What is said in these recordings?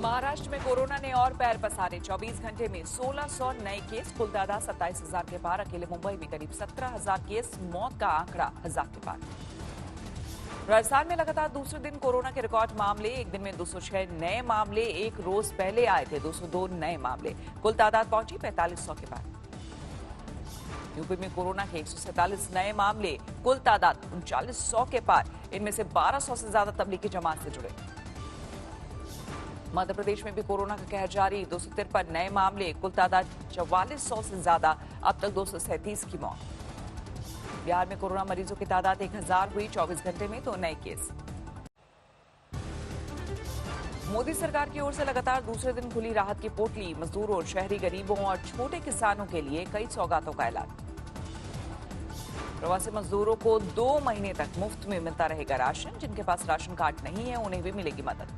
महाराष्ट्र में कोरोना ने और पैर पसारे। 24 घंटे में 1600 नए केस, कुल तादाद 27,000 के पार। अकेले मुंबई में करीब 17,000 केस, मौत का आंकड़ा 1000 के पार। राजस्थान में लगातार दूसरे दिन कोरोना के रिकॉर्ड मामले। एक दिन में 206 नए मामले, एक रोज पहले आए थे 202 नए मामले। कुल तादाद पहुंची 4500 के पार। यूपी में कोरोना के 147 नए मामले, कुल तादाद 3900 के पार। इनमें से 1200 से ज्यादा तबलीगी जमात से जुड़े। मध्य प्रदेश में भी कोरोना का कहर जारी। 253 नए मामले, कुल तादाद 4400 से ज्यादा। अब तक 237 की मौत। बिहार में कोरोना मरीजों की तादाद 1000 हुई 24 घंटे में, 2 नए केस। मोदी सरकार की ओर से लगातार दूसरे दिन खुली राहत की पोटली। मजदूरों, शहरी गरीबों और छोटे किसानों के लिए कई सौगातों का ऐलान। प्रवासी मजदूरों को 2 महीने तक मुफ्त में मिलता रहेगा राशन। जिनके पास राशन कार्ड नहीं है उन्हें भी मिलेगी मदद।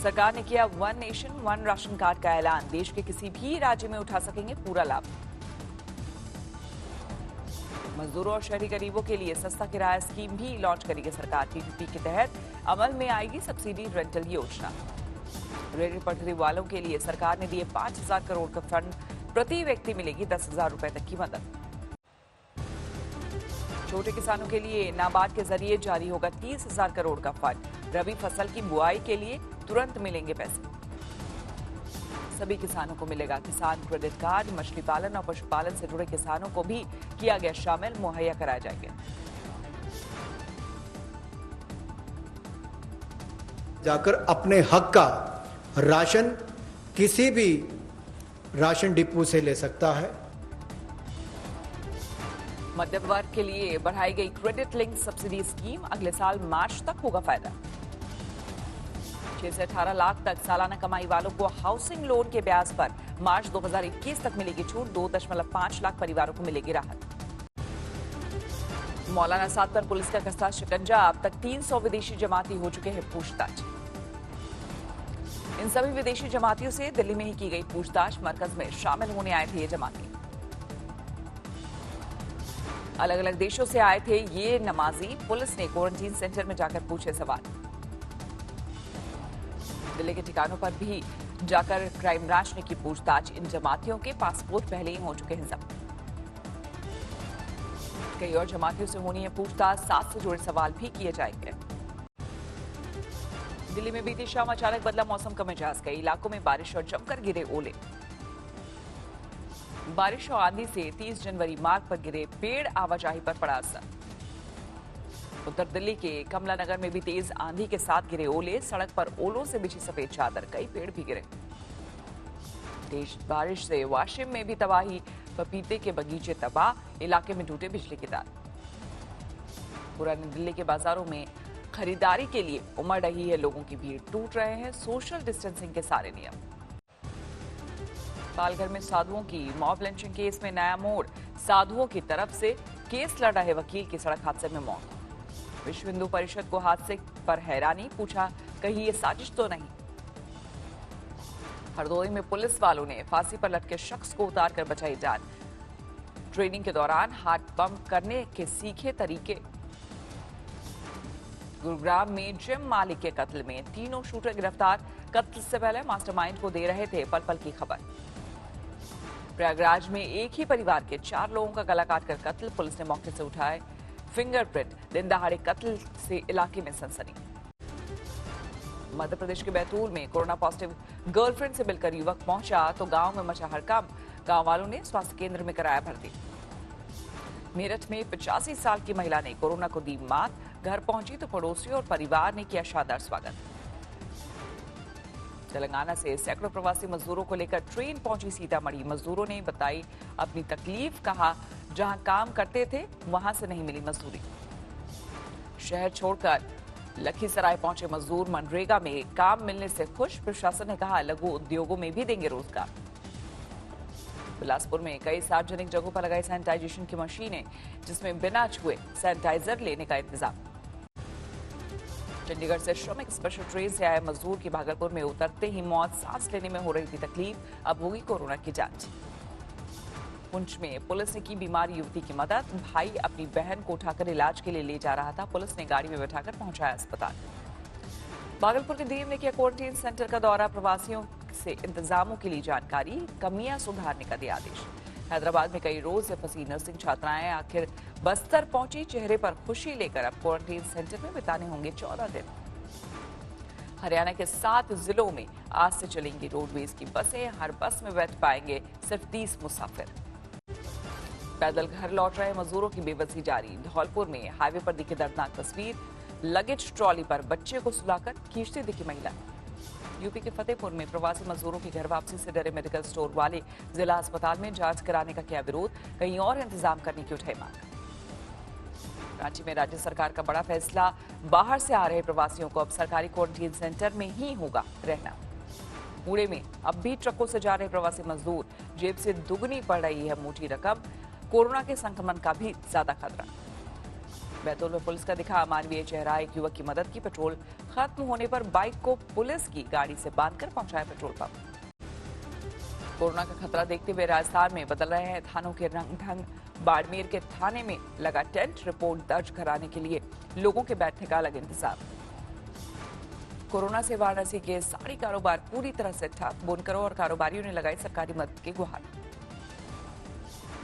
सरकार ने किया one nation one ration card का ऐलान। देश के किसी भी राज्य में उठा सकेंगे पूरा लाभ। मजदूरों और शहरी गरीबों के लिए सस्ता किराया स्कीम भी लॉन्च करेगी सरकार। पीपीपी के तहत अमल में आएगी सब्सिडी रेंटल योजना। रेहड़ी पटरी वालों के लिए सरकार ने दिए 5,000 करोड़ का फंड। प्रति व्यक्ति मिलेगी 10,000 रुपए तक की मदद। छोटे किसानों के लिए नाबार्ड के जरिए जारी होगा 30,000 करोड़ का फंड। रबी फसल की बुआई के लिए तुरंत मिलेंगे पैसे। सभी किसानों को मिलेगा किसान क्रेडिट कार्ड। मछली पालन और पशुपालन से जुड़े किसानों को भी किया गया शामिल, मुहैया कराए जाएंगे। जाकर अपने हक का राशन किसी भी राशन डिपो से ले सकता है। मध्यम वर्ग के लिए बढ़ाई गई क्रेडिट लिंक सब्सिडी स्कीम। अगले साल मार्च तक होगा फायदा। 6 से 18 लाख तक सालाना कमाई वालों को हाउसिंग लोन के ब्याज पर मार्च 2021 तक मिलेगी छूट। 2.5 लाख परिवारों को मिलेगी राहत। मौलाना साद पर पुलिस का कसा शिकंजा। अब तक 300 विदेशी जमाती हो चुके हैं पूछताछ। इन सभी विदेशी जमातियों से दिल्ली में ही की गई पूछताछ। मरकज में शामिल होने आए थे ये जमाती। अलग अलग देशों से आए थे ये नमाजी। पुलिस ने क्वारंटीन सेंटर में जाकर पूछे सवाल। दिल्ली के ठिकानों पर भी जाकर क्राइम ब्रांच ने की पूछताछ। इन जमातियों के पासपोर्ट पहले ही हो चुके हैं जब्त। कई और जमातियों से होनी है पूछताछ। 7 से जुड़े सवाल भी किए जाएंगे। दिल्ली में बीती शाम अचानक बदला मौसम का मिजाज। कई इलाकों में बारिश और जमकर गिरे ओले। बारिश और आंधी से 30 जनवरी मार्ग पर गिरे पेड़, आवाजाही पर पड़ा असर। उत्तर दिल्ली के कमला नगर में भी तेज आंधी के साथ गिरे ओले। सड़क पर ओलों से बिछी सफेद चादर। कई पेड़ भी गिरे। तेज बारिश से वाशिम में भी तबाही। पपीते के बगीचे तबाह। इलाके में टूटे बिजली के तार। पुरानी दिल्ली के बाजारों में खरीदारी के लिए उमड़ रही है लोगों की भीड़। टूट रहे हैं सोशल डिस्टेंसिंग के सारे नियम। पालघर में साधुओं की मॉब लिंचिंग केस में नया मोड़। साधुओं की तरफ से केस लड़ रहे वकील की सड़क हादसे में मौत। विश्व हिंदू परिषद को हादसे पर हैरानी। पूछा कहीं ये साजिश तो नहीं। हरदोई में पुलिस वालों ने फांसी पर लटके शख्स को उतार कर बचाई जान। ट्रेनिंग के दौरान हार्ट पंप करने के सीखे तरीके। गुरुग्राम में जिम मालिक के कत्ल में 3 शूटर गिरफ्तार। कत्ल से पहले मास्टरमाइंड को दे रहे थे पल पल की खबर। प्रयागराज में एक ही परिवार के 4 लोगों का गला काटकर कत्ल। पुलिस ने मौके से उठाए फिंगरप्रिंट। दिन दहाड़े कत्ल से इलाके में सनसनी। मध्य प्रदेश के बैतूल में कोरोना पॉजिटिव गर्लफ्रेंड से मिलकर युवक पहुंचा तो गांव में मचा हड़कंप। गांव वालों ने स्वास्थ्य केंद्र में कराया भर्ती। मेरठ में 85 साल की महिला ने कोरोना को दी मात। घर पहुंची तो पड़ोसियों और परिवार ने किया शानदार स्वागत। तेलंगाना से सैकड़ों प्रवासी मजदूरों को लेकर ट्रेन पहुंची सीतामढ़ी। मजदूरों ने बताई अपनी तकलीफ। कहा जहां काम करते थे वहां से नहीं मिली मजदूरी। शहर छोड़कर लखीसराय पहुंचे मजदूर। मनरेगा में काम मिलने से खुश। प्रशासन ने कहा लघु उद्योगों में भी देंगे रोजगार। बिलासपुर में कई सार्वजनिक जगहों पर लगाई सैनिटाइजेशन की मशीनें, जिसमें बिना छुए सैनिटाइजर लेने का इंतजाम। चंडीगढ़ से श्रमिक स्पेशल ट्रेन से आए मजदूर की भागलपुर में उतरते ही मौत। सांस लेने में हो रही थी तकलीफ। अब होगी कोरोना की जांच। पुंछ में पुलिस ने की बीमार युवती की मदद। भाई अपनी बहन को उठाकर इलाज के लिए ले जा रहा था। पुलिस ने गाड़ी में बैठाकर पहुंचाया अस्पताल। भागलपुर के डीएम ने किया क्वारंटीन सेंटर का दौरा, प्रवासियों से इंतजामों के लिए जानकारी, कमियां सुधारने का दिया आदेश। हैदराबाद में कई रोज से फंसी नर्सिंग छात्राएं आखिर बस्तर पहुंची, चेहरे पर खुशी लेकर अब क्वारंटीन सेंटर में बिताने होंगे 14 दिन। हरियाणा के 7 जिलों में आज से चलेंगी रोडवेज की बसें, हर बस में बैठ पाएंगे सिर्फ 30 मुसाफिर। पैदल घर लौट रहे मजदूरों की बेबसी जारी, धौलपुर में हाईवे पर दिखी दर्दनाक तस्वीर, लगेज ट्रॉली पर बच्चे को सुलाकर खींचती दिखी महिला। यूपी के फतेहपुर में प्रवासी मजदूरों की घर वापसी से डरे मेडिकल स्टोर वाले जिला अस्पताल में जांच कराने का किया विरोध, कहीं और इंतजाम करने की उठाई मांग। रांची में राज्य सरकार का बड़ा फैसला, बाहर से आ रहे प्रवासियों को अब सरकारी क्वारंटीन सेंटर में ही होगा रहना। पुणे में अब भी ट्रकों से जा रहे प्रवासी मजदूर, जेब से दुगनी पड़ रही है मोटी रकम, कोरोना के संक्रमण का भी ज्यादा खतरा। बैतूल में पुलिस का दिखा अमानवीय चेहरा, एक युवक की मदद की, पेट्रोल खत्म होने पर बाइक को पुलिस की गाड़ी से बांधकर पहुंचाया पेट्रोल पंप। कोरोना का खतरा देखते हुए राजस्थान में बदल रहे हैं थानों के रंग ढंग, बाड़मेर के थाने में लगा टेंट, रिपोर्ट दर्ज कराने के लिए लोगों के बैठने का अलग इंतजाम। कोरोना से वाराणसी के साड़ी कारोबार पूरी तरह से ठप, बुनकरों और कारोबारियों ने लगाई सरकारी मदद की गुहार।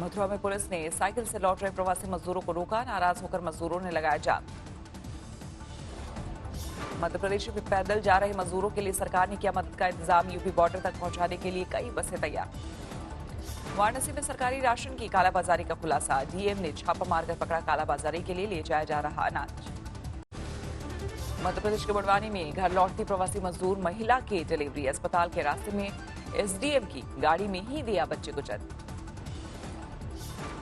मथुरा में पुलिस ने साइकिल से लौट रहे प्रवासी मजदूरों को रोका, नाराज होकर मजदूरों ने लगाया जाम। मध्य प्रदेश में पैदल जा रहे मजदूरों के लिए सरकार ने किया मदद का इंतजाम, यूपी बॉर्डर तक पहुंचाने के लिए कई बसें तैयार। वाराणसी में सरकारी राशन की कालाबाजारी का खुलासा, डीएम ने छापा मारकर पकड़ा कालाबाजारी के लिए ले जाया जा रहा अनाज। मध्य प्रदेश के बड़वानी में घर लौटती प्रवासी मजदूर महिला की डिलीवरी, अस्पताल के रास्ते में एसडीएम की गाड़ी में ही दिया बच्चे को जन्म।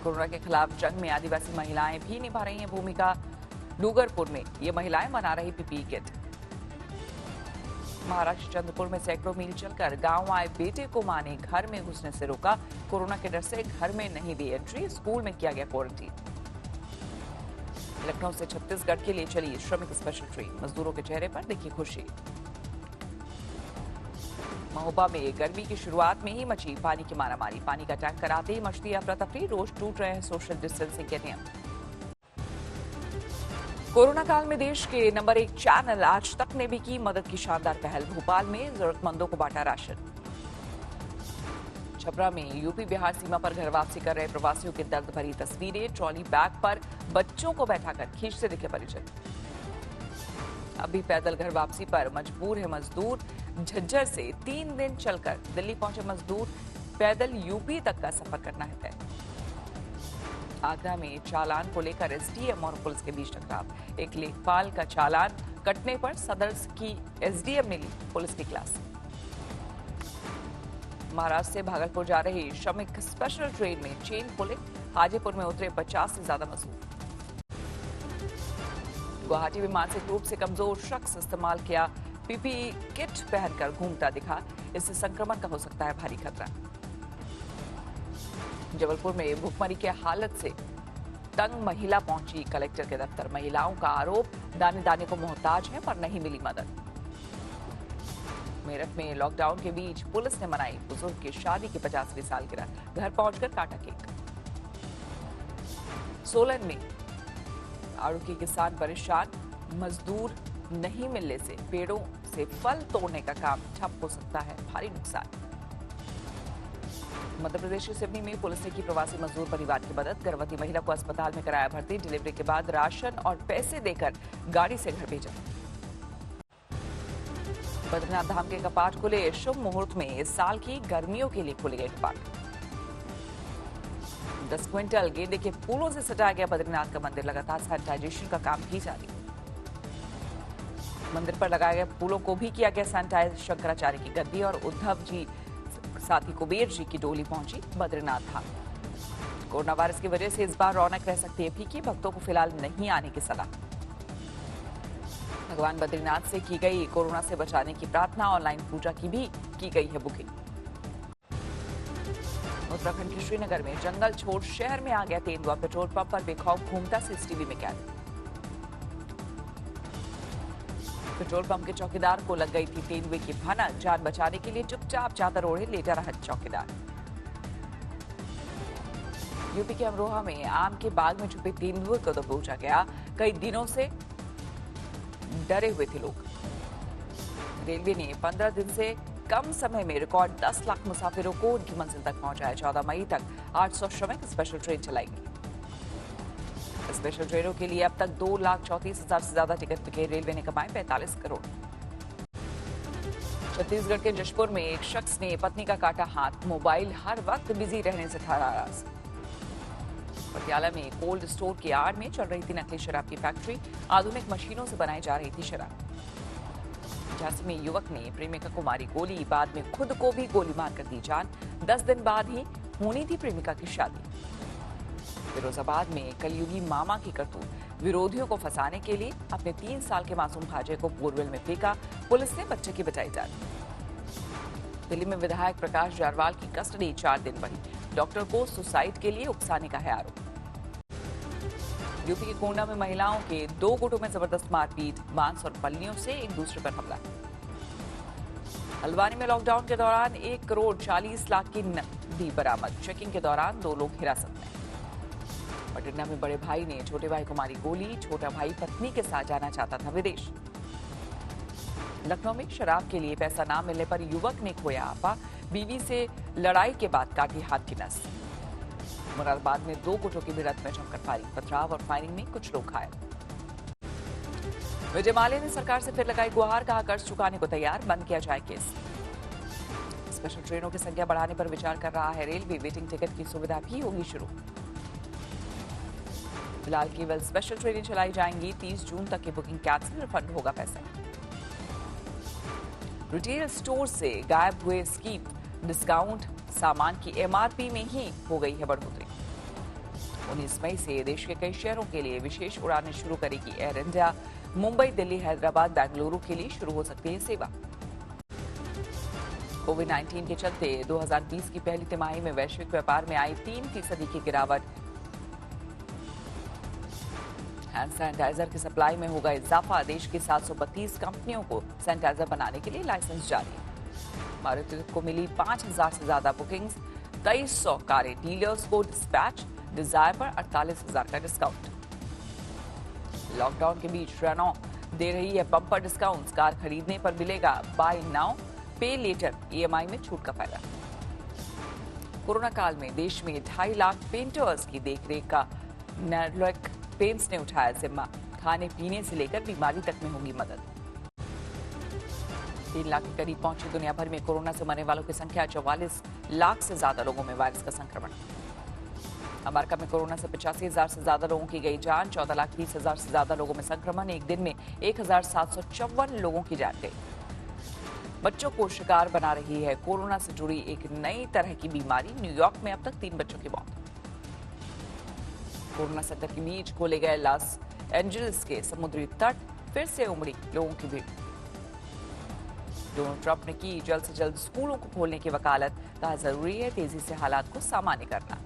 कोरोना के खिलाफ जंग में आदिवासी महिलाएं भी निभा रही हैं भूमिका, डूंगरपुर में ये महिलाएं बना रही पीपीई किट। महाराष्ट्र चंद्रपुर में सैकड़ों मील चलकर गांव आए बेटे को मां ने घर में घुसने से रोका, कोरोना के डर से घर में नहीं दी एंट्री, स्कूल में किया गया क्वारंटीन। लखनऊ से छत्तीसगढ़ के लिए चली श्रमिक स्पेशल ट्रेन, मजदूरों के चेहरे पर दिखी खुशी। महोबा में गर्मी की शुरुआत में ही मची पानी की मारामारी, पानी का टैंकर आते ही मचती अफरा तफरी, रोज टूट रहे हैं सोशल डिस्टेंसिंग के नियम। कोरोना काल में देश के नंबर 1 चैनल आज तक ने भी की मदद की शानदार पहल, भोपाल में जरूरतमंदों को बांटा राशन। छपरा में यूपी बिहार सीमा पर घर वापसी कर रहे प्रवासियों की दर्द भरी तस्वीरें, ट्रॉली बैग पर बच्चों को बैठाकर खींचते दिखे परिजन। अभी पैदल घर वापसी पर मजबूर है मजदूर, झज्जर से 3 दिन चलकर दिल्ली पहुंचे मजदूर, पैदल यूपी तक का सफर करना है तय। आगरा में चालान को लेकर एसडीएम और पुलिस के बीच टकराव, एक लेखपाल का चालान कटने पर सदर की एसडीएम ने ली पुलिस की क्लास। महाराष्ट्र से भागलपुर जा रही श्रमिक स्पेशल ट्रेन में चेन पुलिस, हाजीपुर में उतरे 50 से ज्यादा मजदूर। गुवाहाटी में मानसिक रूप से कमजोर शख्स इस्तेमाल किया पीपीई किट पहनकर घूमता दिखा, इससे संक्रमण का हो सकता है भारी खतरा। जबलपुर में भूखमरी की हालत से तंग महिला पहुंची कलेक्टर के दफ्तर, महिलाओं का आरोप दाने दाने को मोहताज है पर नहीं मिली मदद। मेरठ में लॉकडाउन के बीच पुलिस ने मनाई बुजुर्ग की शादी की 50वीं सालगिरह, घर पहुंचकर काटा केक। सोलन में आड़ू के किसान परेशान, मजदूर नहीं मिलने से पेड़ों से फल तोड़ने का काम ठप हो सकता है, भारी नुकसान। मध्य प्रदेश के सिवनी में पुलिस ने की प्रवासी मजदूर परिवार की मदद, गर्भवती महिला को अस्पताल में कराया भर्ती, डिलीवरी के बाद राशन और पैसे देकर गाड़ी से घर भेजा। बद्रीनाथ धाम के कपाट खुले, शुभ मुहूर्त में इस साल की गर्मियों के लिए खुले गए कपाट। 10 क्विंटल गेंदे के फूलों से सजाया गया बद्रीनाथ का मंदिर, लगातार सैनिटाइजेशन का काम भी जारी। मंदिर पर लगाए गए फूलों को भी किया गया सैनिटाइज, शंकराचार्य की गद्दी और उद्धव जी साथ ही कुबेर जी की डोली पहुंची बद्रीनाथ धाम। कोरोना वायरस की वजह से इस बार रौनक रह सकती है फीकी, भक्तों को फिलहाल नहीं आने की सलाह। भगवान बद्रीनाथ से की गई कोरोना से बचाने की प्रार्थना, ऑनलाइन पूजा की भी की गई है बुकिंग। उत्तराखंड के श्रीनगर में जंगल छोड़ शहर में आ गया तेंदुआ, पेट्रोल पंप पर बेखौफ घूमता सीसीटीवी में कैद। पेट्रोल पंप के चौकीदार को लग गई थी तेंदुए की भनक, जान बचाने के लिए चुपचाप चादर ओढ़े लेटा रहा चौकीदार। यूपी के अमरोहा में आम के बाग में छुपे तेंदुए को दबोचा गया, कई दिनों से डरे हुए थे लोग। रेलवे ने 15 दिन से कम समय में रिकॉर्ड 10 लाख मुसाफिरों को उनकी मंजिल तक पहुंचाया। 14 मई तक 800 श्रमिक स्पेशल ट्रेन चलाएंगी। स्पेशल ट्रेनों के लिए अब तक 2,34,000 से ज्यादा टिकट बिके। रेलवे ने कमाए 45 करोड़। छत्तीसगढ़ के जशपुर में एक शख्स ने पत्नी का काटा हाथ। मोबाइल हर वक्त बिजी रहने से था नाराज। पटियाला में कोल्ड स्टोर की आड़ में चल रही थी नकली शराब की फैक्ट्री। आधुनिक मशीनों से बनाई जा रही थी शराब। झांसी में युवक ने प्रेमिका को मारी गोली, बाद में खुद को भी गोली मारकर दी जान। 10 दिन बाद ही होनी थी प्रेमिका की शादी। फिरोजाबाद में कलयुगी मामा की करतूत। विरोधियों को फंसाने के लिए अपने 3 साल के मासूम भांजे को बोरवेल में फेंका। पुलिस ने बच्चे की बचाई जान। दिल्ली में विधायक प्रकाश जारवाल की कस्टडी 4 दिन बढ़ी। डॉक्टर को सुसाइड के लिए उकसाने का है आरोप। यूपी के कोंडा में महिलाओं के 2 गुटों में जबरदस्त मारपीट। बांस और पल्लियों से एक दूसरे पर हमला। हल्द्वानी में लॉकडाउन के दौरान 1 करोड़ 40 लाख की नकदी बरामद। चेकिंग के दौरान 2 लोग हिरासत में। बठिंडा में बड़े भाई ने छोटे भाई को मारी गोली। छोटा भाई पत्नी के साथ जाना चाहता था विदेश। लखनऊ में शराब के लिए पैसा ना मिलने पर युवक ने खोया आपा। बीवी से लड़ाई के बाद काटी हाथ की नस। मुरादाबाद में 2 गुटों की भिड़ंत में जमकर फायरिंग। पथराव और फायरिंग में कुछ लोग घायल। विजय माल्या ने सरकार से फिर लगाई गुहार। कहा कर्ज चुकाने को तैयार, बंद किया जाए केस। स्पेशल ट्रेनों की संख्या बढ़ाने पर विचार कर रहा है रेलवे। वेटिंग टिकट की सुविधा भी होगी शुरू। फिलहाल केवल स्पेशल ट्रेनें चलाई जाएंगी। 30 जून तक की बुकिंग कैंसिल, रिफंड होगा पैसे। रिटेल स्टोर से गायब हुए स्कीम डिस्काउंट सामान की एमआरपी में ही हो गई है बढ़ोतरी। 19 मई से देश के कई शहरों के लिए विशेष उड़ानें शुरू करेगी एयर इंडिया। मुंबई, दिल्ली, हैदराबाद, बेंगलुरु के लिए शुरू हो सकती है सेवा। कोविड-19 के चलते 2020 की पहली तिमाही में वैश्विक व्यापार में आई 3% की गिरावट। हैंड सैनिटाइजर की सप्लाई में होगा इजाफा। देश की 732 कंपनियों को सैनिटाइजर बनाने के लिए लाइसेंस जारी। मारुति को मिली 5,000 से ज्यादा बुकिंग्स। 2300 कारें डीलर्स को डिस्पैच। डिजायर पर 48,000 का डिस्काउंट। लॉकडाउन के बीच रेनॉ दे रही है बम्पर डिस्काउंट्स। कार खरीदने पर मिलेगा बाय नाउ पे लेटर ईएमआई में छूट का फायदा। कोरोना काल में देश में 2.5 लाख पेंटर्स की देखरेख का नेटवर्क पेंट्स ने उठाया जिम्मा। खाने पीने से लेकर बीमारी तक में होगी मदद। 3 लाख के करीब पहुंची दुनिया भर में कोरोना से मरने वालों की संख्या। 44 लाख से ज्यादा लोगों में वायरस का संक्रमण। अमेरिका में कोरोना से 85,000 से ज्यादा लोगों की गई जान। 14,30,000 से ज्यादा लोगों में संक्रमण। एक दिन में 1,754 लोगों की जान गई। बच्चों को शिकार बना रही है कोरोना से जुड़ी एक नई तरह की बीमारी। न्यूयॉर्क में अब तक 3 बच्चों की मौत। कोरोना संकट के बीच खोले गए लॉस एंजलिस के समुद्री तट। फिर से उमड़ी लोगों की भीड़। डोनाल्ड ट्रंप ने की जल्द से जल्द स्कूलों को खोलने की वकालत। कहा जरूरी है तेजी से हालात को सामान्य करना।